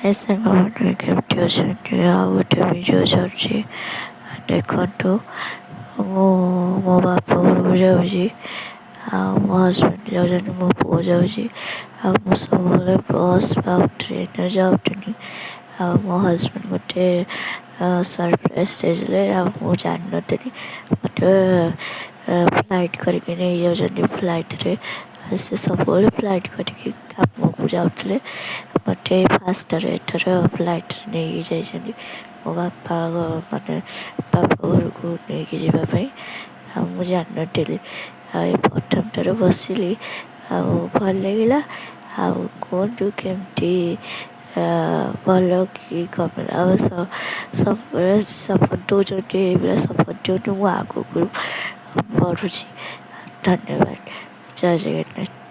ସାଙ୍ଗମାନେ କେମିତି ଅଛନ୍ତି? ଆଉ ଗୋଟେ ଭିଡ଼ିଓ ଛାଡ଼ୁଛି ଦେଖନ୍ତୁ। ମୁଁ ମୋ ବାପା ଘରକୁ ଯାଉଛି, ଆଉ ମୋ ହଜବେଣ୍ଡ ଯାଉଛନ୍ତି, ମୋ ପୁଅ ଯାଉଛି, ଆଉ ମୁଁ ସବୁବେଳେ ବସ୍ ଆଉ ଟ୍ରେନ୍ରେ ଯାଉଥିଲି। ଆଉ ମୋ ହଜବେଣ୍ଡ ଗୋଟେ ସରପ୍ରାଇଜ୍ ଦେଇଥିଲେ, ଆଉ ମୁଁ ଜାଣିନଥିଲି। ମୋତେ ଫ୍ଲାଇଟ୍ କରିକି ନେଇଯାଉଛନ୍ତି ଫ୍ଲାଇଟ୍ରେ। ସେ ସବୁବେଳେ ଫ୍ଲାଇଟ୍ କରିକି କାମକୁ ଯାଉଥିଲେ, ମୋତେ ଫାଷ୍ଟରେ ଏଥର ଫ୍ଲାଇଟ୍ରେ ନେଇକି ଯାଇଛନ୍ତି ମୋ ବାପା ମାନେ ବାପା ଘରକୁ ନେଇକି ଯିବା ପାଇଁ। ଆଉ ମୁଁ ଜାଣିନଥିଲି, ଆଉ ଏ ପ୍ରଥମ ଥର ବସିଲି, ଆଉ ଭଲ ଲାଗିଲା। ଆଉ କୁହନ୍ତୁ କେମିତି ଭଲ କି କମେଣ୍ଟ। ଆଉ ସବୁବେଳେ ସପୋର୍ଟ ଦେଉଛନ୍ତି, ଏଇଭଳିଆ ସପୋର୍ଟ ଦିଅନ୍ତୁ, ମୁଁ ଆଗକୁ ବଢ଼ୁଛି। ଧନ୍ୟବାଦ। ଜୟ ଜଗନ୍ନାଥ।